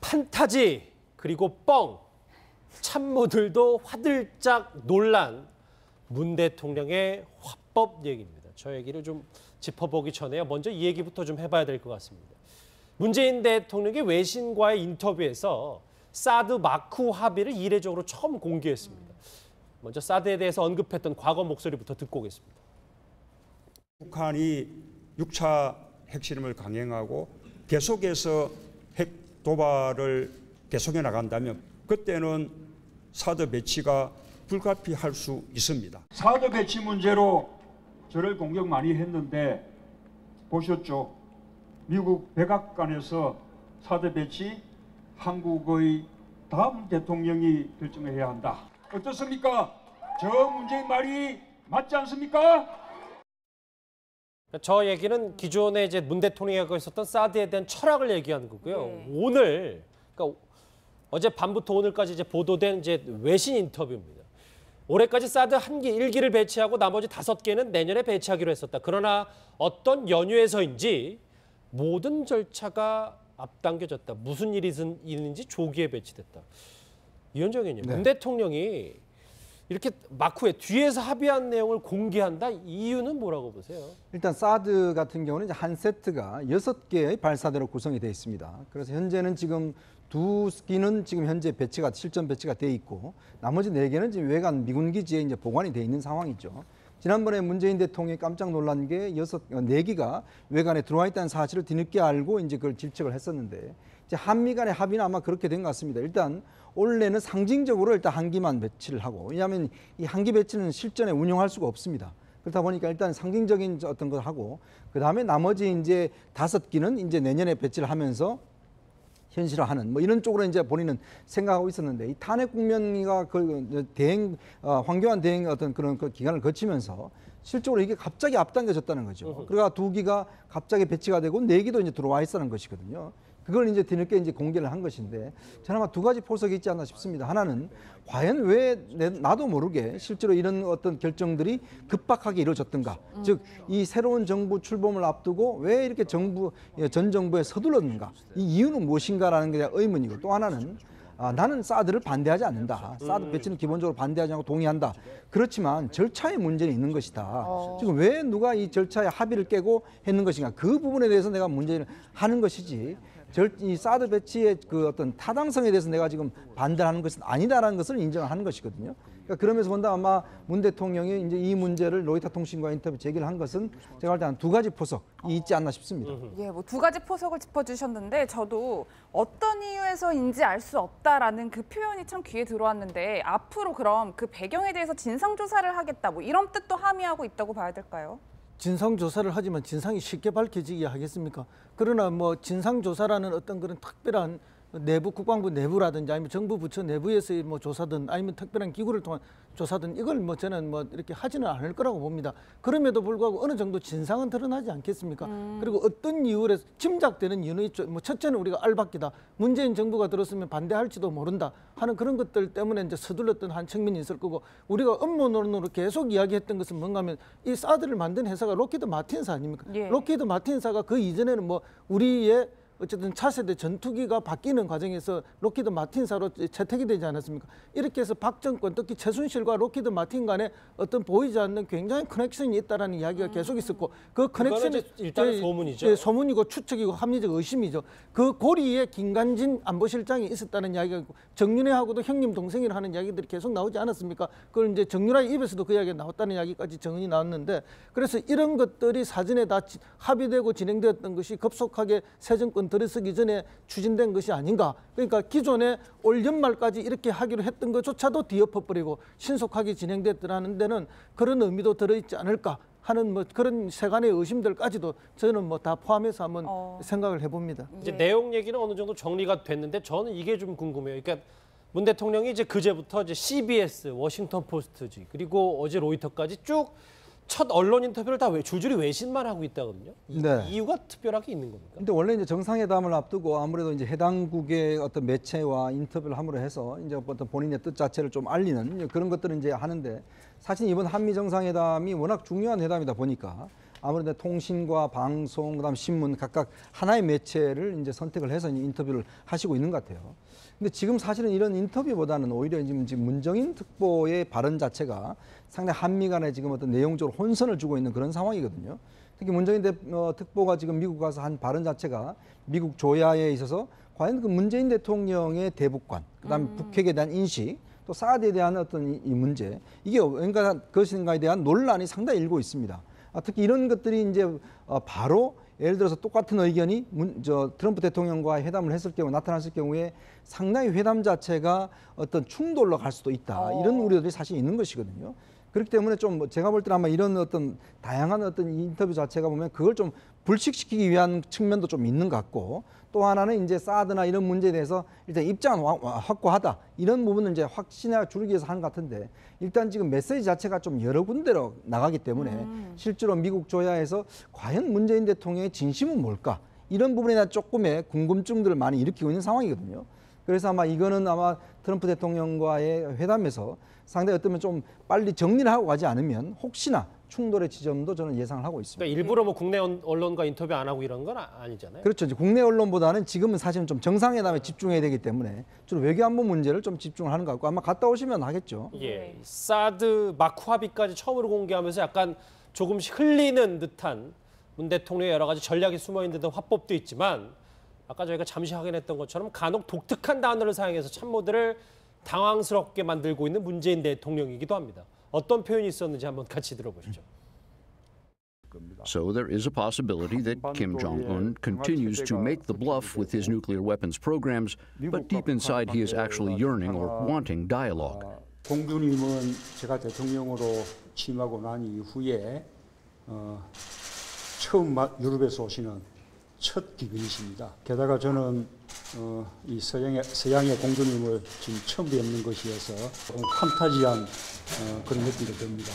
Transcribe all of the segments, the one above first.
판타지 그리고 뻥 참모들도 화들짝 놀란 문 대통령의 화법 얘기입니다. 저 얘기를 좀 짚어보기 전에요. 먼저 이 얘기부터 좀 해봐야 될 것 같습니다. 문재인 대통령이 외신과의 인터뷰에서 사드 마크 합의를 이례적으로 처음 공개했습니다. 먼저 사드에 대해서 언급했던 과거 목소리부터 듣고 오겠습니다. 북한이 6차 핵실험을 강행하고 계속해서 핵 도발을 계속해 나간다면 그때는 사드 배치가 불가피할 수 있습니다. 사드 배치 문제로 저를 공격 많이 했는데 보셨죠? 미국 백악관에서 사드 배치 한국의 다음 대통령이 결정해야 한다. 어떻습니까? 저 문재인 말이 맞지 않습니까? 저 얘기는 기존에 이제 문 대통령이 하고 있었던 사드에 대한 철학을 얘기하는 거고요. 오늘, 그러니까 어제 밤부터 오늘까지 이제 보도된 이제 외신 인터뷰입니다. 올해까지 사드 1기를 배치하고 나머지 5개는 내년에 배치하기로 했었다. 그러나 어떤 연유에서인지 모든 절차가 앞당겨졌다. 무슨 일이 있는지 조기에 배치됐다. 이현정 의원님, 문 대통령이 이렇게 마크에 뒤에서 합의한 내용을 공개한다? 이유는 뭐라고 보세요? 일단 사드 같은 경우는 이제 한 세트가 6개의 발사대로 구성이 되어 있습니다. 그래서 현재는 지금 2기는 지금 현재 배치가 실전 배치가 돼 있고 나머지 4개는 지금 외관 미군 기지에 이제 보관이 돼 있는 상황이죠. 지난번에 문재인 대통령이 깜짝 놀란 게 4기가 외관에 들어와 있다는 사실을 뒤늦게 알고 이제 그걸 질책을 했었는데 이제 한미 간의 합의는 아마 그렇게 된 것 같습니다. 일단 올해는 상징적으로 일단 1기만 배치를 하고, 왜냐하면 이 1기 배치는 실전에 운용할 수가 없습니다. 그렇다 보니까 일단 상징적인 어떤 걸 하고, 그 다음에 나머지 이제 5기는 이제 내년에 배치를 하면서 현실화하는 뭐 이런 쪽으로 이제 본인은 생각하고 있었는데, 이 탄핵 국면이가 그 대행 황교안 대행 어떤 그런 그 기간을 거치면서 실적으로 이게 갑자기 앞당겨졌다는 거죠. 그러니까 2기가 갑자기 배치가 되고 4기도 이제 들어와 있었는 것이거든요. 그걸 이제 뒤늦게 이제 공개를 한 것인데, 저는 아마 2가지 포석이 있지 않나 싶습니다. 하나는 과연 왜 나도 모르게 실제로 이런 어떤 결정들이 급박하게 이루어졌던가. 즉, 이 새로운 정부 출범을 앞두고 왜 이렇게 전 정부에 서둘렀는가. 이 이유는 무엇인가라는 게 의문이고, 또 하나는 나는 사드를 반대하지 않는다. 사드 배치는 기본적으로 반대하지 않고 동의한다. 그렇지만 절차에 문제는 있는 것이다. 지금 왜 누가 이 절차의 합의를 깨고 했는 것인가. 그 부분에 대해서 내가 문제를 하는 것이지, 이 사드 배치의 그 어떤 타당성에 대해서 내가 지금 반대하는 것은 아니다라는 것을 인정하는 것이거든요. 그러니까 그러면서 본다 아마 문 대통령이 이제 이 문제를 로이터 통신과 인터뷰 제기를 한 것은 제가 볼 때 한 2가지 포석이 있지 않나 싶습니다. 예, 뭐 2가지 포석을 짚어주셨는데 저도 어떤 이유에서인지 알 수 없다라는 그 표현이 참 귀에 들어왔는데, 앞으로 그럼 그 배경에 대해서 진상조사를 하겠다, 뭐 이런 뜻도 함의하고 있다고 봐야 될까요? 진상조사를 하지만 진상이 쉽게 밝혀지게 하겠습니까? 그러나 뭐 진상조사라는 어떤 그런 특별한 내부 국방부 내부라든지 아니면 정부 부처 내부에서의 뭐 조사든 아니면 특별한 기구를 통한 조사든 이걸 뭐 저는 뭐 이렇게 하지는 않을 거라고 봅니다. 그럼에도 불구하고 어느 정도 진상은 드러나지 않겠습니까? 그리고 어떤 이유로 침작되는 이유는 뭐 첫째는 우리가 알박기다. 문재인 정부가 들었으면 반대할지도 모른다 하는 그런 것들 때문에 이제 서둘렀던 한 측면이 있을 거고, 우리가 업무론으로 계속 이야기했던 것은 뭔가 하면 이 사드를 만든 회사가 록히드 마틴사 아닙니까? 예. 록히드 마틴사가 그 이전에는 뭐 우리의 어쨌든 차세대 전투기가 바뀌는 과정에서 록히드 마틴사로 채택이 되지 않았습니까? 이렇게 해서 박 정권, 특히 최순실과 록히드 마틴 간에 어떤 보이지 않는 굉장히 커넥션이 있다라는 이야기가 계속 있었고, 그 커넥션이 일단 소문이죠. 소문이고 추측이고 합리적 의심이죠. 그 고리에 김관진 안보실장이 있었다는 이야기가 있고, 정윤회하고도 형님 동생이라 하는 이야기들이 계속 나오지 않았습니까? 그걸 이제 정윤화의 입에서도 그 이야기가 나왔다는 이야기까지 정언이 나왔는데, 그래서 이런 것들이 사전에 다 합의되고 진행되었던 것이 급속하게 새 정권 들어서기 전에 추진된 것이 아닌가. 그러니까 기존에 올 연말까지 이렇게 하기로 했던 것조차도 뒤엎어버리고 신속하게 진행됐더라는 데는 그런 의미도 들어있지 않을까 하는 뭐 그런 세간의 의심들까지도 저는 뭐 다 포함해서 한번 생각을 해봅니다. 이제 내용 얘기는 어느 정도 정리가 됐는데 저는 이게 좀 궁금해요. 그러니까 문 대통령이 이제 그제부터 이제 CBS, 워싱턴 포스트지, 그리고 어제 로이터까지 쭉 첫 언론 인터뷰를 다 줄줄이 외신만 하고 있다거든요. 네. 이유가 특별하게 있는 겁니까? 근데 원래 이제 정상회담을 앞두고 아무래도 이제 해당국의 어떤 매체와 인터뷰를 함으로 해서 이제 어떤 본인의 뜻 자체를 좀 알리는 그런 것들을 이제 하는데, 사실 이번 한미 정상회담이 워낙 중요한 회담이다 보니까 아무래도 통신과 방송, 그다음 신문 각각 하나의 매체를 이제 선택을 해서 인터뷰를 하시고 있는 것 같아요. 근데 지금 사실은 이런 인터뷰보다는 오히려 지금 문정인 특보의 발언 자체가 상당히 한미 간에 지금 어떤 내용적으로 혼선을 주고 있는 그런 상황이거든요. 특히 문정인 특보가 지금 미국 가서 한 발언 자체가 미국 조야에 있어서 과연 그 문재인 대통령의 대북관, 그다음에 북핵에 대한 인식, 또 사드에 대한 어떤 이 문제, 이게 뭔가 그것인가에 대한 논란이 상당히 일고 있습니다. 특히 이런 것들이 이제 바로 예를 들어서 똑같은 의견이 트럼프 대통령과 회담을 했을 경우 나타났을 경우에 상당히 회담 자체가 어떤 충돌로 갈 수도 있다. 이런 우려들이 사실 있는 것이거든요. 그렇기 때문에 좀 제가 볼 때는 아마 이런 어떤 다양한 어떤 인터뷰 자체가 보면 그걸 좀 불식시키기 위한 측면도 좀 있는 것 같고, 또 하나는 이제 사드나 이런 문제에 대해서 일단 입장은 확고하다, 이런 부분은 이제 확신을 주기 위해서 하는 것 같은데, 일단 지금 메시지 자체가 좀 여러 군데로 나가기 때문에 실제로 미국 조야에서 과연 문재인 대통령의 진심은 뭘까, 이런 부분에 대한 조금의 궁금증들을 많이 일으키고 있는 상황이거든요. 그래서 아마 이거는 아마 트럼프 대통령과의 회담에서 상당히 어쩌면 좀 빨리 정리를 하고 가지 않으면 혹시나 충돌의 지점도 저는 예상을 하고 있습니다. 그러니까 일부러 뭐 국내 언론과 인터뷰 안 하고 이런 건 아니잖아요. 그렇죠. 이제 국내 언론보다는 지금은 사실은 좀 정상회담에 집중해야 되기 때문에 주로 외교안보 문제를 좀 집중을 하는 것 같고, 아마 갔다 오시면 하겠죠. 예, 사드 마크 합의까지 처음으로 공개하면서 약간 조금씩 흘리는 듯한 문 대통령의 여러 가지 전략이 숨어 있는 듯한 화법도 있지만, 아까 저희가 잠시 확인했던 것처럼 간혹 독특한 단어를 사용해서 참모들을 당황스럽게 만들고 있는 문재인 대통령이기도 합니다. 어떤 표현이 있었는지 한번 같이 들어보시죠. So there is a possibility that Kim Jong-un continues to make the bluff with his nuclear weapons programs, but deep inside he is actually yearning or wanting dialogue. 공주님은 제가 대통령으로 취임하고 난 이후에 처음 유럽에서 오시는 첫 귀빈이십니다. 게다가 저는 이 서양의 공주님을 지금 처음 뵙는 것이어서 판타지한 그런 느낌이 듭니다.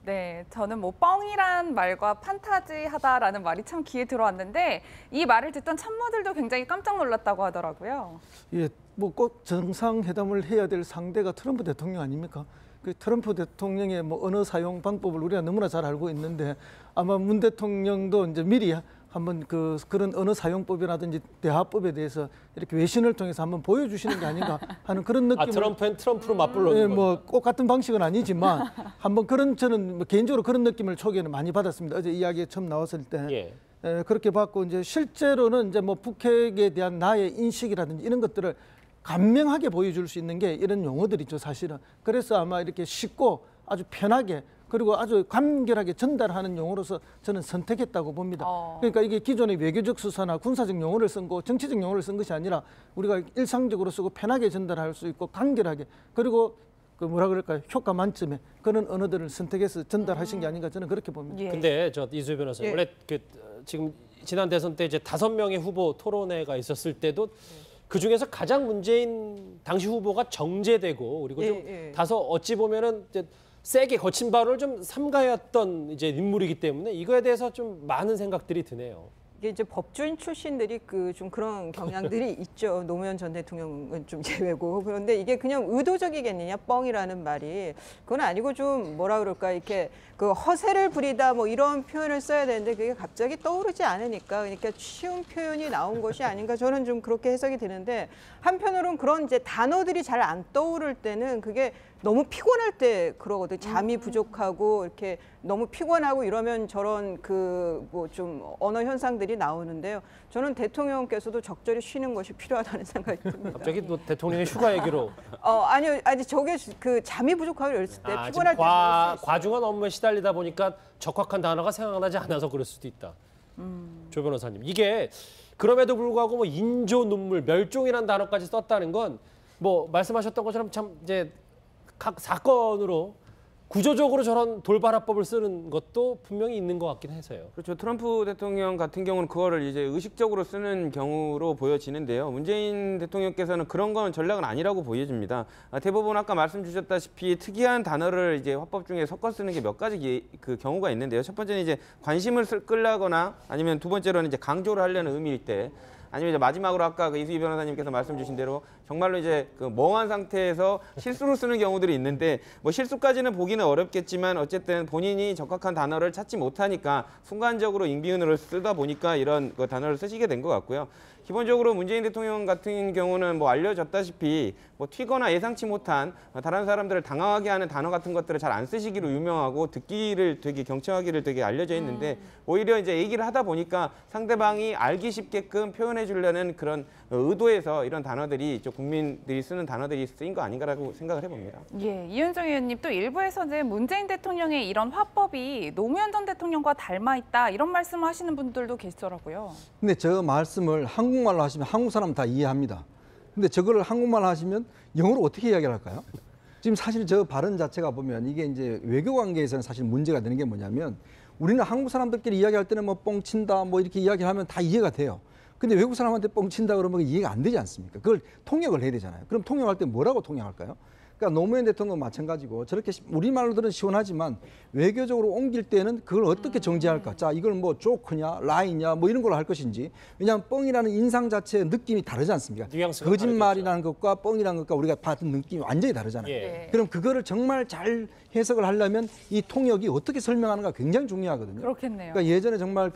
네, 저는 뭐 뻥이란 말과 판타지하다라는 말이 참 귀에 들어왔는데, 이 말을 듣던 참모들도 굉장히 깜짝 놀랐다고 하더라고요. 예, 뭐 꼭 정상회담을 해야 될 상대가 트럼프 대통령 아닙니까? 그 트럼프 대통령의 뭐 언어 사용 방법을 우리가 너무나 잘 알고 있는데, 아마 문 대통령도 이제 미리 한번 그런 언어 사용법이라든지 대화법에 대해서 이렇게 외신을 통해서 한번 보여주시는 게 아닌가 하는 그런 느낌을. 트럼프는 트럼프로 맞불러는 예, 거죠. 뭐 꼭 같은 방식은 아니지만 한번 그런, 저는 뭐 개인적으로 그런 느낌을 초기에는 많이 받았습니다. 어제 이야기에 처음 나왔을 때. 예. 그렇게 받고, 이제 실제로는 이제 뭐 북핵에 대한 나의 인식이라든지 이런 것들을 간명하게 보여줄 수 있는 게 이런 용어들이죠, 사실은. 그래서 아마 이렇게 쉽고 아주 편하게 그리고 아주 간결하게 전달하는 용어로서 저는 선택했다고 봅니다. 그러니까 이게 기존의 외교적 수사나 군사적 용어를 쓴 거, 정치적 용어를 쓴 것이 아니라 우리가 일상적으로 쓰고 편하게 전달할 수 있고 간결하게, 그리고 그 뭐라 그럴까요, 효과 만점의 그런 언어들을 선택해서 전달하신 게 아닌가, 저는 그렇게 봅니다. 예. 근데 저 이수희 변호사님, 원래 지금 지난 대선 때 이제 5명의 후보 토론회가 있었을 때도 그 중에서 가장 문재인 당시 후보가 정제되고, 그리고 좀 다소 어찌 보면은 이제 세게 거친 발언을 좀 삼가했던 이제 인물이기 때문에 이거에 대해서 좀 많은 생각들이 드네요. 이게 이제 법조인 출신들이 좀 그런 경향들이 있죠. 노무현 전 대통령은 좀 제외고. 그런데 이게 그냥 의도적이겠느냐, 뻥이라는 말이. 그건 아니고 좀 뭐라 그럴까, 이렇게 그 허세를 부리다 뭐 이런 표현을 써야 되는데 그게 갑자기 떠오르지 않으니까, 그러니까 쉬운 표현이 나온 것이 아닌가, 저는 좀 그렇게 해석이 되는데, 한편으로는 그런 이제 단어들이 잘 안 떠오를 때는 그게 너무 피곤할 때 그러거든. 잠이 부족하고 이렇게 너무 피곤하고 이러면 저런 그 뭐 좀 언어 현상들이 나오는데요. 저는 대통령께서도 적절히 쉬는 것이 필요하다는 생각이 듭니다. 갑자기 또 대통령의 휴가 얘기로. 아니요, 저게 그 잠이 부족하고 이랬을 때 피곤할 때 과중한 업무에 시달리다 보니까 적확한 단어가 생각나지 않아서 그럴 수도 있다. 조 변호사님, 이게 그럼에도 불구하고 뭐 인조 눈물, 멸종이라는 단어까지 썼다는 건 뭐 말씀하셨던 것처럼 참 이제 각 사건으로 구조적으로 저런 돌발화법을 쓰는 것도 분명히 있는 것 같긴 해서요. 그렇죠. 트럼프 대통령 같은 경우는 그거를 이제 의식적으로 쓰는 경우로 보여지는데요. 문재인 대통령께서는 그런 건 전략은 아니라고 보여집니다. 대부분 아까 말씀 주셨다시피 특이한 단어를 이제 화법 중에 섞어 쓰는 게 몇 가지 그 경우가 있는데요. 첫 번째는 이제 관심을 끌려거나 아니면 두 번째로는 이제 강조를 하려는 의미일 때, 아니면 이제 마지막으로 아까 그 이수희 변호사님께서 말씀 주신 대로 정말로 이제 그 멍한 상태에서 실수로 쓰는 경우들이 있는데 뭐 실수까지는 보기는 어렵겠지만 어쨌든 본인이 적합한 단어를 찾지 못하니까 순간적으로 잉비은으로 쓰다 보니까 이런 그 단어를 쓰시게 된 것 같고요. 기본적으로 문재인 대통령 같은 경우는 뭐 알려졌다시피 뭐 튀거나 예상치 못한 다른 사람들을 당황하게 하는 단어 같은 것들을 잘 안 쓰시기로 유명하고 듣기를 되게 경청하기를 되게 알려져 있는데 오히려 이제 얘기를 하다 보니까 상대방이 알기 쉽게끔 표현해 주려는 그런 의도에서 이런 단어들이 좀 국민들이 쓰는 단어들이 쓰인 거 아닌가라고 생각을 해봅니다. 예, 이은정 의원님 또 일부에서는 문재인 대통령의 이런 화법이 노무현 전 대통령과 닮아 있다 이런 말씀을 하시는 분들도 계시더라고요. 근데 저 말씀을 한국말로 하시면 한국 사람 다 이해합니다. 근데 저거를 한국말로 하시면 영어로 어떻게 이야기를 할까요? 지금 사실 저 발언 자체가 보면 이게 이제 외교 관계에서는 사실 문제가 되는 게 뭐냐면 우리는 한국 사람들끼리 이야기할 때는 뭐 뻥친다 뭐 이렇게 이야기하면 다 이해가 돼요. 근데 외국 사람한테 뻥친다 그러면 이해가 안 되지 않습니까? 그걸 통역을 해야 되잖아요. 그럼 통역할 때 뭐라고 통역할까요? 그러니까 노무현 대통령도 마찬가지고 저렇게 우리말로들은 시원하지만 외교적으로 옮길 때는 그걸 어떻게 정제할까? 자, 이걸 뭐 조크냐, 라이냐 뭐 이런 걸로 할 것인지. 왜냐하면 뻥이라는 인상 자체의 느낌이 다르지 않습니까? 뉘앙스가 거짓말이라는 것과 뻥이라는 것과 우리가 받은 느낌이 완전히 다르잖아요. 예. 그럼 그거를 정말 잘 해석을 하려면 이 통역이 어떻게 설명하는가 굉장히 중요하거든요. 그렇겠네요. 그러니까 예전에 정말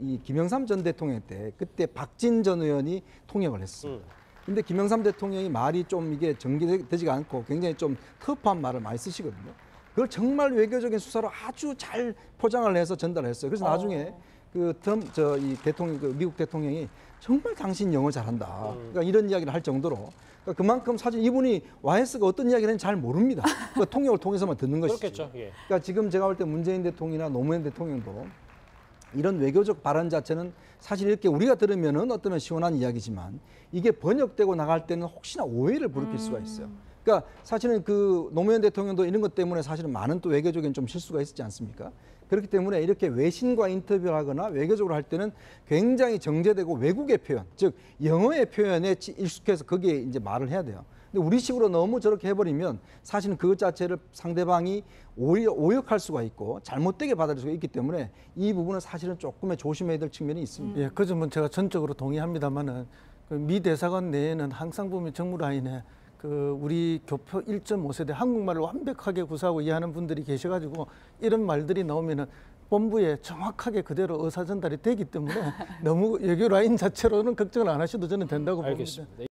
이 김영삼 전 대통령 때 그때 박진 전 의원이 통역을 했습니다. 근데 김영삼 대통령이 말이 좀 이게 정리되지가 않고 굉장히 좀 터프한 말을 많이 쓰시거든요. 그걸 정말 외교적인 수사로 아주 잘 포장을 해서 전달했어요. 그래서 나중에 이 대통령, 미국 대통령이 정말 당신 영어 잘한다. 그러니까 이런 이야기를 할 정도로 그러니까 그만큼 사실 이분이 YS가 어떤 이야기를 했는지 잘 모릅니다. 그러니까 통역을 통해서만 듣는 것이죠. 그렇겠죠. 예. 그러니까 지금 제가 볼 때 문재인 대통령이나 노무현 대통령도 이런 외교적 발언 자체는 사실 이렇게 우리가 들으면은 어쩌면 시원한 이야기지만 이게 번역되고 나갈 때는 혹시나 오해를 부르킬 수가 있어요. 그러니까 사실은 그 노무현 대통령도 이런 것 때문에 사실은 많은 또 외교적인 좀 실수가 있었지 않습니까? 그렇기 때문에 이렇게 외신과 인터뷰를 하거나 외교적으로 할 때는 굉장히 정제되고 외국의 표현, 즉 영어의 표현에 익숙해서 거기에 이제 말을 해야 돼요. 근데 우리식으로 너무 저렇게 해버리면 사실은 그것 자체를 상대방이 오히려 오역할 수가 있고 잘못되게 받아들일 수가 있기 때문에 이 부분은 사실은 조금의 조심해야 될 측면이 있습니다. 예, 그 점은 제가 전적으로 동의합니다만은 그 미 대사관 내에는 항상 보면 정무라인에 그 우리 교표 1.5세대 한국말을 완벽하게 구사하고 이해하는 분들이 계셔가지고 이런 말들이 나오면은 본부에 정확하게 그대로 의사 전달이 되기 때문에 너무 외교 라인 자체로는 걱정을 안 하셔도 저는 된다고 봅니다. 알겠습니다.